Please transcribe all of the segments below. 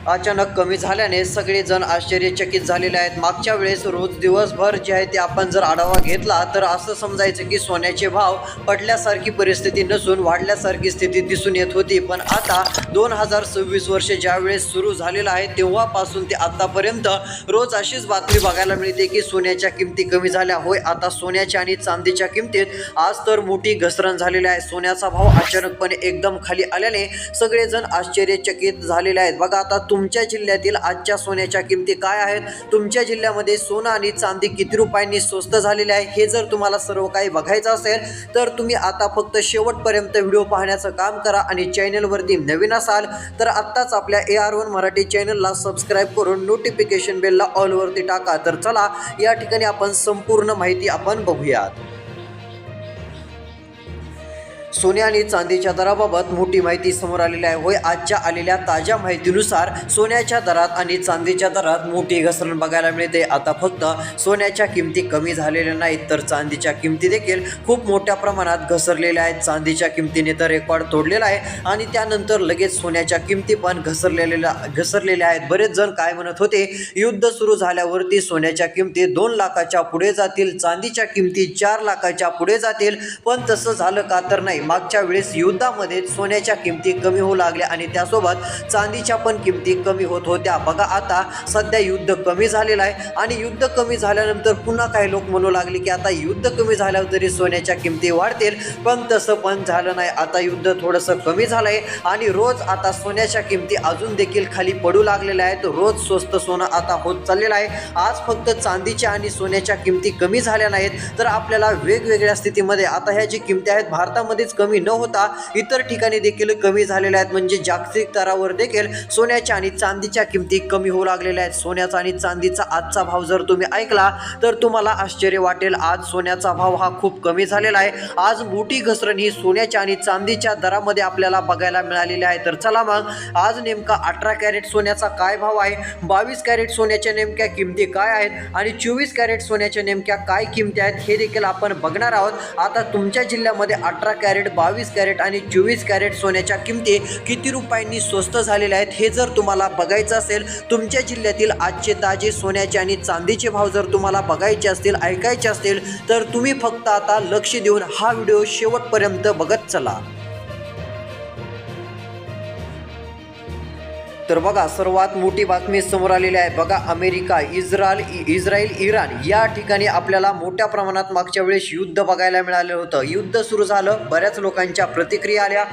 अचानक कमी झाल्याने सगळेजण आश्चर्यचकित झालेले आहेत। मागच्या वेळेस रोज दिवसभर जे आहे ते आपण जर आढावा घेतला तर असं समजायचं की सोन्याचे भाव पडल्यासारखी परिस्थिती नसून वाढल्यासारखी स्थिती दिसून येत होती। पण आता 2026 वर्ष ज्यावेळेस सुरू झालेलं आहे तेव्हापासून ते आतापर्यंत रोज अशीच बातमी बघायला मिळते की सोन्याच्या किमती कमी झाल्या। होय, आता सोन्याच्या आणि चांदीच्या किमतीत आज तर मोठी घसरण झालेली आहे। सोन्याचा भाव अचानकपणे एकदम खाली आल्याने सगळेजण आश्चर्यचकित झालेले आहेत। बघा, आता तुमच्या जिल्ह्यातील आजच्या सोन्याच्या किमती काय आहेत, तुमच्या जिल्ह्यामध्ये सोनं आणि चांदी किती रुपयांनी स्वस्त झालेले आहे, हे जर तुम्हाला सर्व काही बघायचं असेल तर तुम्ही आता फक्त शेवटपर्यंत व्हिडिओ पाहण्याचं काम करा। आणि चॅनलवरती नवीन असाल तर आत्ताच आपल्या AR1 मराठी चॅनलला सबस्क्राईब करून नोटिफिकेशन बेलला ऑलवरती टाका। तर चला या ठिकाणी आपण संपूर्ण माहिती आपण बघूयात। सोने आणि चांदीच्या दराबाबत मोठी माहिती समोर आलेली आहे। होय, आजच्या आलेल्या ताज्या माहितीनुसार सोन्याच्या दरात आणि चांदीच्या दरात मोठी घसरण बघायला मिळते। आता फक्त सोन्याच्या किमती कमी झालेल्या नाहीत तर चांदीच्या किमती देखील खूप मोठ्या प्रमाणात घसरलेल्या आहेत। चांदीच्या किमतीने तर रेकॉर्ड तोडलेला आहे आणि त्यानंतर लगेच सोन्याच्या किमती पण घसरलेल्या आहेत। बरेच जण काय म्हणत होते, युद्ध सुरू झाल्यावरती सोन्याच्या किमती 2 लाखाच्या पुढे जातील, चांदीच्या किमती 4 लाखाच्या पुढे जातील, पण तसं झालं का तर नाही। मागच्या वेळेस युद्धामध्ये सोन्याच्या किमती कमी होऊ लागल्या आणि त्यासोबत चांदीच्या पण किमती कमी होत होत्या। बघा, आता सध्या युद्ध कमी झालेलं आहे आणि युद्ध कमी झाल्यानंतर पुन्हा काही लोक म्हणू लागले की आता युद्ध कमी झाल्यावर तरी सोन्याच्या किमती वाढतील, पण तसं पण झालं नाही। आता युद्ध थोडंसं कमी झालं आहे आणि रोज आता सोन्याच्या किमती अजून देखील खाली पडू लागलेल्या आहेत। रोज स्वस्त सोनं आता होत चाललेलं आहे। आज फक्त चांदीच्या आणि सोन्याच्या किमती कमी झाल्या नाहीत तर आपल्याला वेगवेगळ्या स्थितीमध्ये आता ह्या जी किमती आहेत भारतामध्येच कमी न होता इतर ठिकाणी देखील कमी झालेल्या आहेत। म्हणजे जागतिक स्तरावर देखील सोन्याच्या आणि चांदीच्या किमती कमी होऊ लागलेल्या आहेत। सोन्याचा आणि चांदीचा आजचा भाव जर तुम्ही ऐकला तर तुम्हाला आश्चर्य वाटेल। आज सोन्याचा भाव हा खूप कमी झालेला आहे। आज मोठी घसरण ही सोन्याच्या आणि चांदीच्या दरामध्ये आपल्याला बघायला मिळालेली आहे। तर चला मग आज नेमका 18 कॅरेट सोन्याचा काय भाव आहे, 22 कॅरेट सोन्याच्या नेमक्या किमती काय आहेत आणि 24 कॅरेट सोन्याच्या नेमक्या काय किमती आहेत हे देखील आपण बघणार आहोत। आता तुमच्या जिल्ह्यामध्ये 18 कॅरेट, 22 कॅरेट आणि 24 कॅरेट सोन्याच्या किमती किती रुपयांनी स्वस्त झालेल्या आहेत हे जर तुम्हाला बघायचं असेल, तुमच्या जिल्ह्यातील आजचे ताजे सोन्याचे आणि चांदीचे भाव जर तुम्हाला बघायचे असतील, ऐकायचे असतील तर तुम्ही फक्त आता लक्ष देऊन हा व्हिडिओ शेवटपर्यंत बघत चला। तर बघा, सर्वात मोठी बातमी समोर आलेली आहे। बघा, अमेरिका, इस्रायल, इराण या ठिकाणी आपल्याला मोठ्या प्रमाणात मागच्या वेळेस युद्ध बघायला मिळालं होतं। युद्ध सुरू झालं, बऱ्याच लोकांच्या प्रतिक्रिया आल्या,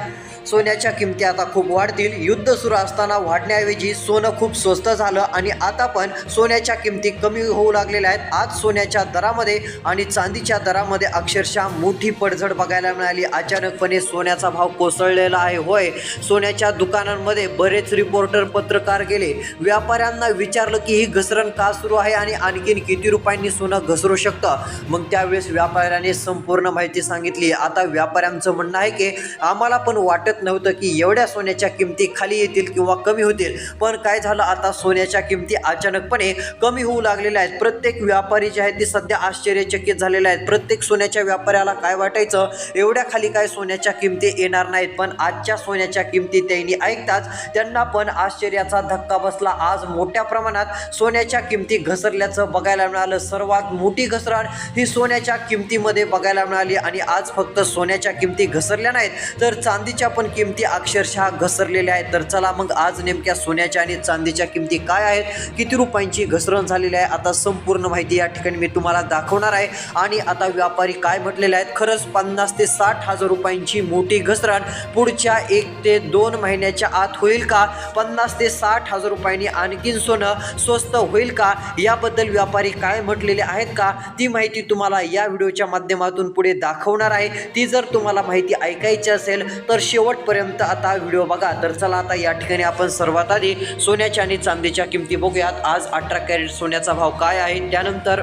सोन्याच्या किमती आता खूप वाढतील। युद्ध सुरू असताना वाढण्याऐवजी सोनं खूप स्वस्त झालं आणि आता पण सोन्याच्या किमती कमी होऊ लागलेल्या आहेत। आज सोन्याच्या दरामध्ये आणि चांदीच्या दरामध्ये अक्षरशः मोठी पडझड बघायला मिळाली। अचानकपणे सोन्याचा भाव कोसळलेला आहे। होय, सोन्याच्या दुकानांमध्ये बरेच रिपोर्टर, पत्रकार गेले, व्यापाऱ्यांना विचारलं की ही घसरण का सुरू आहे आणि आणखीन किती रुपयांनी सोनं घसरू शकतं। मग त्यावेळेस व्यापाऱ्याने संपूर्ण माहिती सांगितली। आता व्यापाऱ्यांचं म्हणणं आहे की आम्हाला पण वाटत नव्हतं की एवढ्या सोन्याच्या किमती खाली येतील किंवा कमी होतील, पण काय झालं, आता सोन्याच्या किमती अचानकपणे कमी होऊ लागलेल्या आहेत। प्रत्येक व्यापारी जे आहेत ते सध्या आश्चर्यचकित झालेले आहेत। प्रत्येक सोन्याच्या व्यापाऱ्याला काय वाटायचं, एवढ्या खाली काय सोन्याच्या किमती येणार नाहीत, पण आजच्या सोन्याच्या किमती त्यांनी ऐकताच त्यांना पण आश्चर्याचा धक्का बसला। आज मोठ्या प्रमाणात सोन्याच्या किमती घसरल्याचं बघायला मिळालं। सर्वात मोठी घसरण ही सोन्याच्या किमतीमध्ये बघायला मिळाली आणि आज फक्त सोन्याच्या किमती घसरल्या नाहीत तर चांदीच्या पण किमती अक्षरशः घसरलेल्या आहेत। तर चला मग आज नेमक्या सोन्याच्या आणि चांदीच्या किमती काय आहेत, किती रुपयांची घसरण झालेली आहे, आता संपूर्ण माहिती या ठिकाणी मी तुम्हाला दाखवणार आहे। आणि आता व्यापारी काय म्हटलेले आहेत, खरंच 50 ते 60 हजार रुपयांची मोठी घसरण पुढच्या 1 ते 2 महिन्याच्या आत होईल का, 50 ते 60 हजार रुपयांनी आणखीन सोनं स्वस्त होईल का, याबद्दल व्यापारी काय म्हटलेले आहेत का, ती माहिती तुम्हाला या व्हिडिओच्या माध्यमातून पुढे दाखवणार आहे। ती जर तुम्हाला माहिती ऐकायची असेल तर शेवटपर्यंत आता व्हिडिओ बघा। तर चला आता या ठिकाणी आपण सर्वात आधी सोन्याच्या आणि चांदीच्या किमती बघूयात। आज 18 कॅरेट सोन्याचा भाव काय आहे, त्यानंतर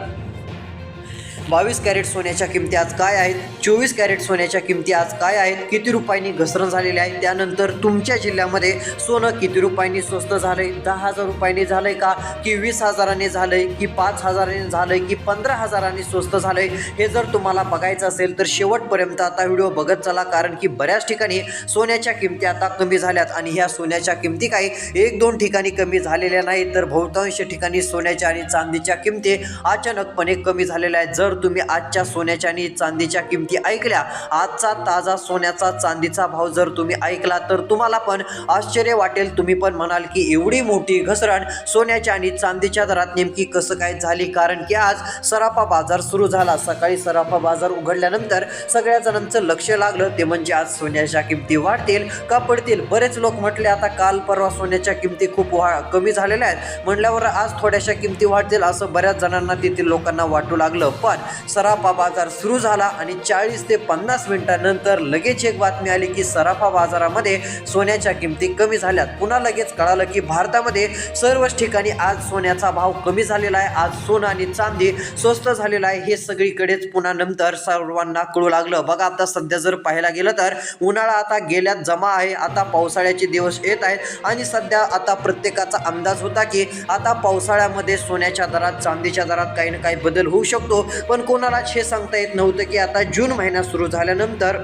22 कॅरेट सोन्याच्या किमती आज काय आहेत, 24 कॅरेट सोन्याच्या किमती आज काय आहेत, किती रुपयांनी घसरण झालेली आहे, त्यानंतर तुमच्या जिल्ह्यामध्ये सोनं किती रुपयांनी स्वस्त झालंय, 10,000 रुपयांनी झालंय का, की 20,000ने झालंय, की 5,000ने झालंय, की 15,000ने स्वस्त झालंय, हे जर तुम्हाला बघायचं असेल तर शेवटपर्यंत आता व्हिडिओ बघत चला, कारण की बऱ्याच ठिकाणी सोन्याच्या किमती आता कमी झाल्यात आणि ह्या सोन्याच्या किमती काही 1-2 ठिकाणी कमी झालेल्या नाहीत, तर बहुतांश ठिकाणी सोन्याच्या आणि चांदीच्या किमती अचानकपणे कमी झालेल्या आहेत. जर तुम्ही आजच्या सोन्याच्या आणि चांदीच्या किमती ऐकल्या, आजचा ताजा सोन्याचा चांदीचा भाव जर तुम्ही ऐकला तर तुम्हाला पण आश्चर्य वाटेल. तुम्ही पण म्हणाल की एवढी मोठी घसरण सोन्याच्या आणि चांदीच्या दरात नेमकी कसं काय झाली, कारण की आज सराफा बाजार सुरू झाला. सकाळी सराफा बाजार उघडल्यानंतर सगळ्या जणांचं लक्ष लागलं ते म्हणजे आज सोन्याच्या किमती वाढतील का पडतील. बरेच लोक म्हटले आता काल परवा सोन्याच्या किमती खूप कमी झालेल्या आहेत म्हटल्यावर आज थोड्याशा किमती वाढतील असं बऱ्याच जणांना तेथील लोकांना वाटू लागलं. पण सराफा बाजार सुरू झाला आणि 40 ते 50 मिनिटांनंतर लगेच एक बातमी आली की सराफा बाजारामध्ये सोन्याच्या किमती कमी झाल्यात. पुन्हा लगेच कळालं की भारतामध्ये सर्वच ठिकाणी आज सोन्याचा भाव कमी झालेला आहे. आज सोनं आणि चांदी स्वस्त झालेलं आहे हे सगळीकडेच पुन्हा नंतर सर्वांना कळू लागलं. बघा आता सध्या जर पाहायला गेलं तर उन्हाळा आता गेल्यात जमा आहे, आता पावसाळ्याचे दिवस येत आहेत आणि सध्या आता प्रत्येकाचा अंदाज होता की आता पावसाळ्यामध्ये सोन्याच्या दरात चांदीच्या दरात काही ना काही बदल होऊ शकतो. पण कोणालाच हे सांगता येत नव्हतं की आता जून महिना सुरू झाल्यानंतर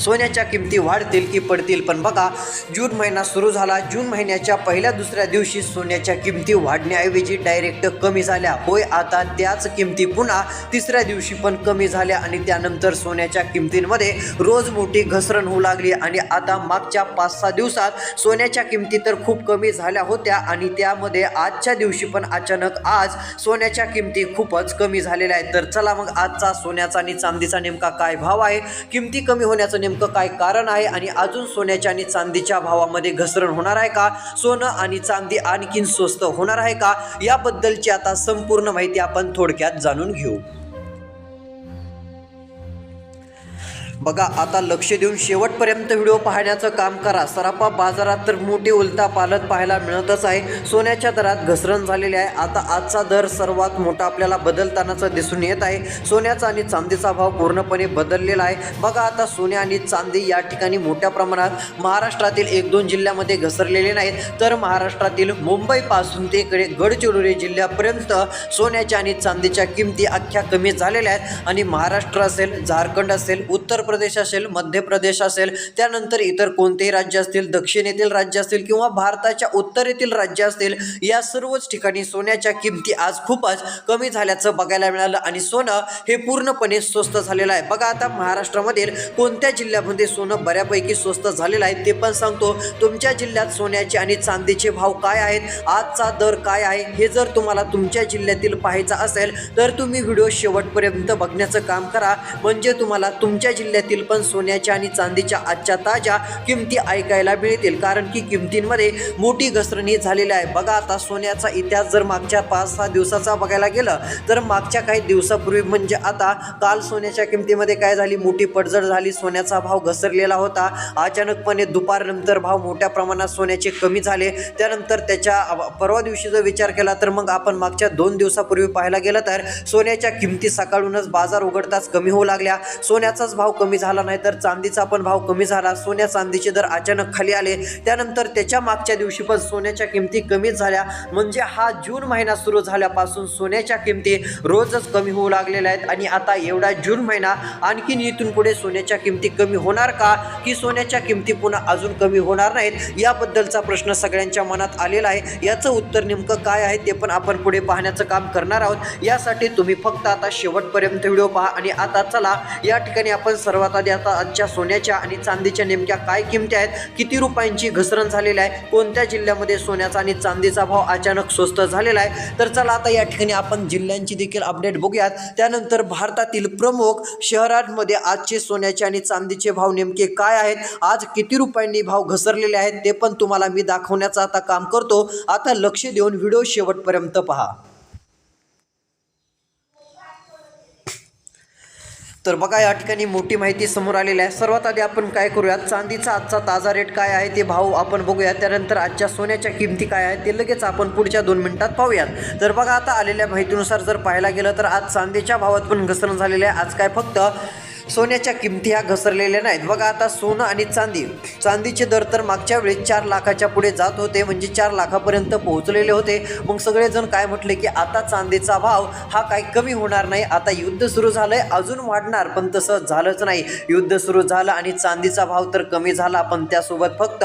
सोन्याच्या किमती वाढतील की पडतील. पण बघा जून महिना सुरू झाला, जून महिन्याच्या पहिल्या दुसऱ्या दिवशी सोन्याच्या किमती वाढण्याऐवजी डायरेक्ट कमी झाल्या. होय आता त्याच किमती पुन्हा तिसऱ्या दिवशी पण कमी झाल्या आणि त्यानंतर सोन्याच्या किमतींमध्ये रोज मोठी घसरण होऊ लागली आणि आता मागच्या 5-6 दिवसात सोन्याच्या किमती तर खूप कमी झाल्या होत्या आणि त्यामध्ये आजच्या दिवशी पण अचानक आज सोन्याच्या किमती खूपच कमी झालेल्या आहेत. तर चला मग आजचा सोन्याचा आणि चांदीचा नेमका काय भाव आहे, किमती कमी होण्याचं नेमकं काय कारण आहे आणि अजून सोन्याच्या आणि चांदीच्या भावामध्ये घसरण होणार आहे का, सोनं आणि चांदी आणखीन स्वस्त होणार आहे का, याबद्दलची आता संपूर्ण माहिती आपण थोडक्यात जाणून घेऊ. बघा आता लक्ष देऊन शेवटपर्यंत व्हिडिओ पाहण्याचं काम करा. सराफा बाजारात तर मोठी उलथापालथ पाहायला मिळतच आहे. सोन्याच्या दरात घसरण झालेली आहे. आता आजचा दर सर्वात मोठा आपल्याला बदलतानाच दिसून येत आहे. सोन्याचा आणि चांदीचा भाव पूर्णपणे बदललेला आहे. बघा आता सोने आणि चांदी या ठिकाणी मोठ्या प्रमाणात महाराष्ट्रातील 1-2 जिल्ह्यामध्ये घसरलेले नाहीत, तर महाराष्ट्रातील मुंबईपासून ते गडचिरोली जिल्ह्यापर्यंत सोन्याच्या आणि चांदीच्या किमती अख्ख्या कमी झालेल्या आहेत. आणि महाराष्ट्र असेल, झारखंड असेल, उत्तर प्रदेश असेल, मध्य प्रदेश असेल, त्यानंतर इतर कोणतेही राज्य असतील, दक्षिणेतील राज्य असतील किंवा भारताच्या उत्तरेतील राज्य असतील, या सर्वच ठिकाणी सोन्याच्या किमती आज खूपच कमी झाल्याचं बघायला मिळालं आणि सोनं हे पूर्णपणे स्वस्त झालेलं आहे. बघा आता महाराष्ट्रामधील कोणत्या जिल्ह्यामध्ये सोनं बऱ्यापैकी स्वस्त झालेलं आहे ते पण सांगतो. तुमच्या जिल्ह्यात सोन्याचे आणि चांदीचे भाव काय आहेत, आजचा दर काय आहे, हे जर तुम्हाला तुमच्या जिल्ह्यातील पाहायचं असेल तर तुम्ही व्हिडिओ शेवटपर्यंत बघण्याचं काम करा, म्हणजे तुम्हाला तुमच्या जिल्ह्यातील पण सोन्याच्या आणि चांदीच्या आजच्या ताज्या किमती ऐकायला मिळतील, कारण की किमतींमध्ये मोठी घसरणी झालेली आहे. बघा आता सोन्याचा इतिहास जर मागच्या 5-6 दिवसाचा बघायला गेलं तर मागच्या काही दिवसापूर्वी म्हणजे आता काल सोन्याच्या किमतीमध्ये काय झाली, मोठी पडझड झाली. सोन्याचा भाव घसरलेला होता. अचानकपणे दुपारनंतर भाव मोठ्या प्रमाणात सोन्याचे कमी झाले. त्यानंतर त्याच्या परवा दिवशी जर विचार केला तर मग आपण मागच्या 2 दिवसापूर्वी पाहायला गेलं तर सोन्याच्या किमती सकाळूनच बाजार उघडताच कमी होऊ लागल्या. सोन्याचाच भाव कमी झाला नाही तर चांदीचा पण भाव कमी झाला. सोन्या चांदीचे दर अचानक खाली आले. त्यानंतर त्याच्या मागच्या दिवशी पण सोन्याच्या किमती कमीच झाल्या. म्हणजे हा जून महिना सुरू झाल्यापासून सोन्याच्या किमती रोजच कमी होऊ लागलेल्या आहेत आणि आता एवढा जून महिना आणखीन इथून पुढे सोन्याच्या किमती कमी होणार का, की सोन्याच्या किमती पुन्हा अजून कमी होणार नाहीत, याबद्दलचा प्रश्न सगळ्यांच्या मनात आलेला आहे. याचं उत्तर नेमकं काय आहे ते पण आपण पुढे पाहण्याचं काम करणार आहोत. यासाठी तुम्ही फक्त आता शेवटपर्यंत व्हिडिओ पहा. आणि आता चला या ठिकाणी आपण सर्वात आधी आता आजच्या सोन्याच्या आणि चांदीच्या नेमक्या काय किमती आहेत, किती रुपयांची घसरण झालेली आहे, कोणत्या जिल्ह्यामध्ये सोन्याचा आणि चांदीचा भाव अचानक स्वस्त झालेला आहे. तर चला आता या ठिकाणी आपण जिल्ह्यांची देखील अपडेट बघूयात. त्यानंतर भारतातील प्रमुख शहरांमध्ये आजचे सोन्याचे आणि चांदीचे भाव नेमके काय आहेत, आज किती रुपयांनी भाव घसरलेले आहेत ते पण तुम्हाला मी दाखवण्याचं आता काम करतो. आता लक्ष देऊन व्हिडिओ शेवटपर्यंत पहा. तर बघा या ठिकाणी मोठी माहिती समोर आलेली आहे. सर्वात आधी आपण काय करूयात, चांदीचा आजचा ताजा रेट काय आहे ते भाव आपण बघूया. त्यानंतर आजच्या सोन्याच्या किमती काय आहेत ते लगेच आपण पुढच्या 2 मिनिटात पाहूयात. तर बघा आता आलेल्या माहितीनुसार जर पाहायला गेलं तर आज चांदीच्या भावात पण घसरण झालेली आहे. आज काय फक्त सोन्याच्या किमती ह्या घसरलेल्या नाहीत. बघा आता सोनं आणि चांदीचे दर तर मागच्या वेळी 4 लाखाच्या पुढे जात होते, म्हणजे 4 लाखापर्यंत पोहोचलेले होते. मग सगळेजण काय म्हटले की आता चांदीचा भाव हा काही कमी होणार नाही, आता युद्ध सुरू झालंय अजून वाढणार. पण तसं झालंच नाही. युद्ध सुरू झालं आणि चांदीचा भाव तर कमी झाला, पण त्यासोबत फक्त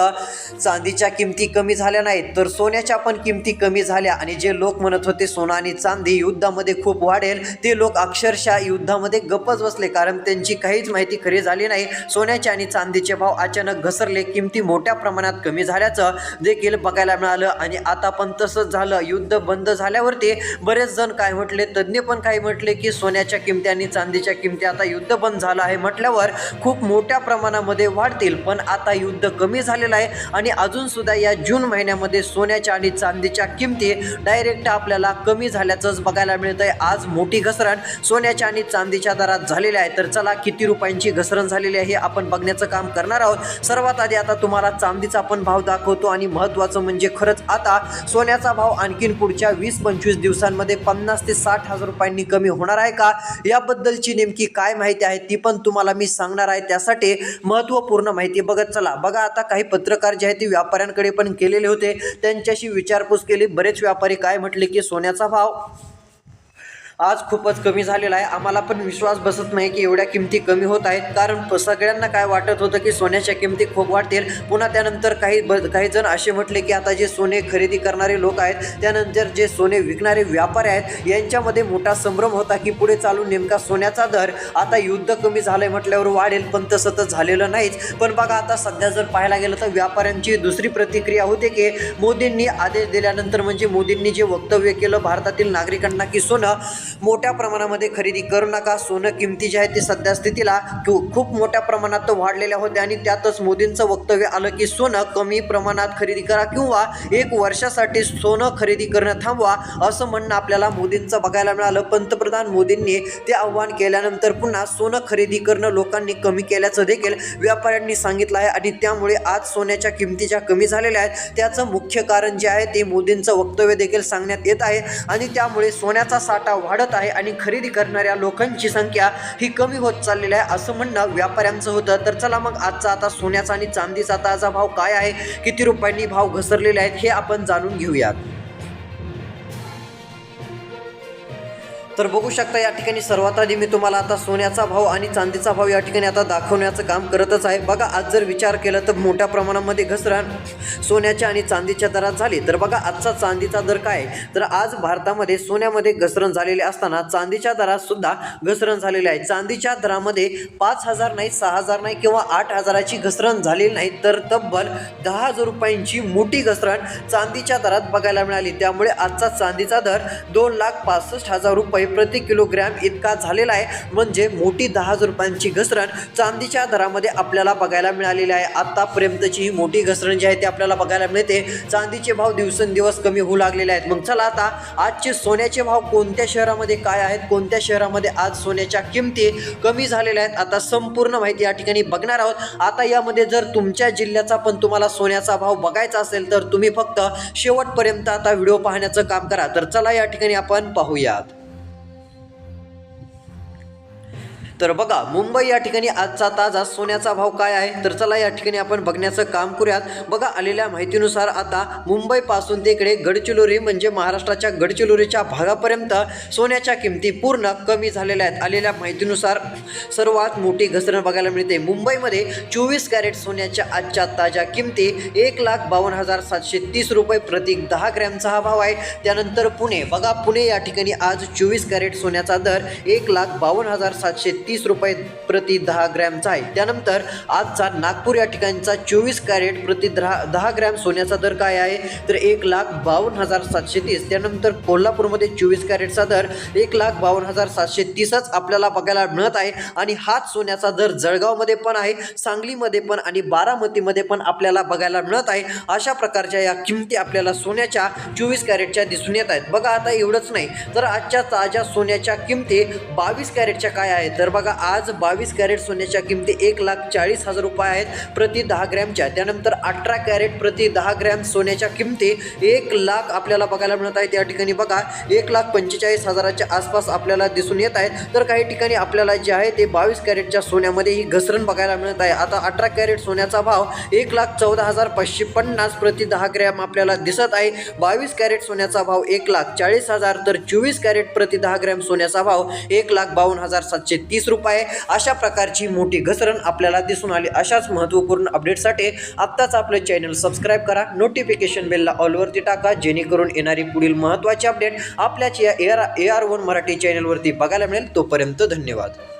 चांदीच्या किमती कमी झाल्या नाहीत तर सोन्याच्या पण किमती कमी झाल्या. आणि जे लोक म्हणत होते सोनं आणि चांदी युद्धामध्ये खूप वाढेल, ते लोक अक्षरशः युद्धामध्ये गप्पच बसले, कारण त्यांची काहीच माहिती खरी झाली नाही. सोन्याचे आणि चांदीचे भाव अचानक घसरले, किमती मोठ्या प्रमाणात कमी झाल्याचं देखील बघायला मिळालं. आणि आता पण तसंच झालं. युद्ध बंद झाल्यावरती बरेच जण काय म्हटले, तज्ज्ञ पण काय म्हटले की सोन्याच्या किमती आणि चांदीच्या किमती आता युद्ध बंद झालं आहे म्हटल्यावर खूप मोठ्या प्रमाणामध्ये वाढतील. पण आता युद्ध कमी झालेलं आहे आणि अजून सुद्धा या जून महिन्यामध्ये सोन्याच्या आणि चांदीच्या किमती डायरेक्ट आपल्याला कमी झाल्याचंच बघायला मिळत आहे. आज मोठी घसरण सोन्याच्या आणि चांदीच्या दरात झालेली आहे. तर चला किती रुपयांची घसरण झालेली आहे हे आपण बघण्याचं काम करणार आहोत. सर्वात आधी आता तुम्हाला चांदीचा पण भाव दाखवतो आणि महत्त्वाचं म्हणजे खरंच आता सोन्याचा भाव आणखीन पुढच्या 20-25 दिवसांमध्ये 50 ते 60 हजार रुपयांनी कमी होणार आहे का, याबद्दलची नेमकी काय माहिती आहे ती पण तुम्हाला मी सांगणार आहे. त्यासाठी महत्त्वपूर्ण माहिती बघत चला. बघा आता काही पत्रकार जे आहेत ते व्यापाऱ्यांकडे पण केलेले होते, त्यांच्याशी विचारपूस केली. बरेच व्यापारी काय म्हटले की सोन्याचा भाव आज खूपच कमी झालेला आहे, आम्हाला पण विश्वास बसत नाही की एवढ्या किमती कमी होत आहेत. कारण सगळ्यांना काय वाटत होतं की सोन्याच्या किमती खूप वाढतील. पुन्हा त्यानंतर काही जण असे म्हटले की आता जे सोने खरेदी करणारे लोक आहेत, त्यानंतर जे सोने विकणारे व्यापारी आहेत, यांच्यामध्ये मोठा संभ्रम होता की पुढे चालून नेमका सोन्याचा दर आता युद्ध कमी झालंय म्हटल्यावर वाढेल. पण तसं तर झालेलं नाहीच. पण बघा आता सध्या जर पाहायला गेलं तर व्यापाऱ्यांची दुसरी प्रतिक्रिया होते की मोदींनी आदेश दिल्यानंतर, म्हणजे मोदींनी जे वक्तव्य केलं भारतातील नागरिकांना की सोनं मोठ्या प्रमाणामध्ये खरेदी करू नका. सोनं किमती जे आहे ते सध्या स्थितीला खूप मोठ्या प्रमाणात वाढलेल्या होत्या आणि त्यातच मोदींचं वक्तव्य आलं की सोनं कमी प्रमाणात खरेदी करा किंवा 1 वर्षासाठी सोनं खरेदी करणं थांबवा, असं म्हणणं आपल्याला मोदींचं बघायला मिळालं. पंतप्रधान मोदींनी ते आव्हान केल्यानंतर पुन्हा सोनं खरेदी करणं लोकांनी कमी केल्याचं देखील व्यापाऱ्यांनी सांगितलं आहे. आणि त्यामुळे आज सोन्याच्या किमती ज्या कमी झालेल्या आहेत त्याचं मुख्य कारण जे आहे ते मोदींचं वक्तव्य देखील सांगण्यात येत आहे. आणि त्यामुळे सोन्याचा साठा वाढत आहे आणि खरेदी करणाऱ्या लोकांची संख्या ही कमी होत चाललेली आहे, असं म्हणणं व्यापाऱ्यांचं होतं. तर चला मग आजचा आता सोन्याचा आणि चांदीचा ताजा भाव काय आहे, किती रुपयांनी भाव घसरलेले आहेत हे आपण जाणून घेऊयात. तर बघू शकता या ठिकाणी सर्वात आधी मी तुम्हाला आता सोन्याचा भाव आणि चांदीचा भाव या ठिकाणी आता दाखवण्याचं काम करतच आहे. बघा आज जर विचार केला तर मोठ्या प्रमाणामध्ये घसरण सोन्याच्या आणि चांदीच्या दरात झाली. तर बघा आजचा चांदीचा दर काय आहे, तर आज भारतामध्ये सोन्यामध्ये घसरण झालेले असताना चांदीच्या दरात सुद्धा घसरण झालेली आहे. चांदीच्या दरामध्ये 5,000 नाही, 6,000 नाही किंवा 8,000ची घसरण झालेली नाही, तर तब्बल 10,000 रुपयांची मोठी घसरण चांदीच्या दरात बघायला मिळाली. त्यामुळे आजचा चांदीचा दर 2,65,000 रुपये प्रति किलोग्रॅम इतका झालेला आहे, म्हणजे मोठी 10,000 रुपयांची घसरण चांदीच्या दरामध्ये आपल्याला बघायला मिळालेली आहे. आतापर्यंतची ही मोठी घसरण जी आहे ती आपल्याला बघायला मिळते. चांदीचे भाव दिवसेंदिवस कमी होऊ लागलेले आहेत. मग चला आता आजचे सोन्याचे भाव कोणत्या शहरामध्ये काय आहेत, कोणत्या शहरामध्ये आज सोन्याच्या किमती कमी झालेल्या आहेत, आता संपूर्ण माहिती या ठिकाणी बघणार आहोत. आता यामध्ये जर तुमच्या जिल्ह्याचा पण तुम्हाला सोन्याचा भाव बघायचा असेल तर तुम्ही फक्त शेवटपर्यंत आता व्हिडिओ पाहण्याचं काम करा. तर चला या ठिकाणी आपण पाहूयात. तर बघा मुंबई या ठिकाणी आजचा ताजा सोन्याचा भाव काय आहे, तर चला या ठिकाणी आपण बघण्याचं काम करूयात. बघा आलेल्या माहितीनुसार आता मुंबईपासून तिकडे गडचिरोली, म्हणजे महाराष्ट्राच्या गडचिरोलीच्या भागापर्यंत सोन्याच्या किमती पूर्ण कमी झालेल्या आहेत. आलेल्या माहितीनुसार सर्वात मोठी घसरण बघायला मिळते. मुंबईमध्ये 24 कॅरेट सोन्याच्या आजच्या ताज्या किमती 1,52,730 रुपये प्रति 10 ग्रॅमचा हा भाव आहे. त्यानंतर पुणे, बघा पुणे या ठिकाणी आज 24 कॅरेट सोन्याचा दर 1,52,730 रुपये प्रति 10 ग्रॅमचा आहे. त्यानंतर आजचा नागपूर या ठिकाणचा 24 कॅरेट प्रति 10 ग्रॅम सोन्याचा दर काय आहे, तर 1,52,730. त्यानंतर कोल्हापूरमध्ये 24 कॅरेटचा दर 1,52,730च आपल्याला बघायला मिळत आहे. आणि हाच सोन्याचा दर जळगावमध्ये पण आहे, सांगलीमध्ये पण आणि बारामतीमध्ये पण आपल्याला बघायला मिळत आहे. अशा प्रकारच्या या किमती आपल्याला सोन्याच्या 24 कॅरेटच्या दिसून येत आहेत. बघा आता एवढंच नाही तर आजच्या ताज्या सोन्याच्या किमती 22 कॅरेटच्या काय आहे, तर बघा आज 22 कॅरेट सोन्याच्या किमती 1,40,000 रुपये आहेत प्रति 10 ग्रॅमच्या. त्यानंतर 18 कॅरेट प्रति 10 ग्रॅम सोन्याच्या किमती 1 लाख आपल्याला बघायला मिळत आहेत. या ठिकाणी बघा 1,45,000च्या आसपास आपल्याला दिसून येत आहेत. तर काही ठिकाणी आपल्याला जे आहे ते 22 कॅरेटच्या सोन्यामध्ये ही घसरण बघायला मिळत आहे. आता 18 कॅरेट सोन्याचा भाव 1,14,550 प्रति 10 ग्रॅम आपल्याला दिसत आहे. 22 कॅरेट सोन्याचा भाव 1,40,000 तर 24 कॅरेट प्रति 10 ग्रॅम सोन्याचा भाव 1,52,730 रुपये. अशा प्रकारची मोठी घसरण आपल्याला दिसून आली. अशाच महत्त्वपूर्ण अपडेटसाठी आत्ताच आपलं चॅनल सबस्क्राईब करा, नोटिफिकेशन बेलला ऑलवरती टाका, जेणेकरून येणारी पुढील महत्त्वाची अपडेट आपल्याच या AR1 मराठी चॅनलवरती बघायला मिळेल. तोपर्यंत धन्यवाद.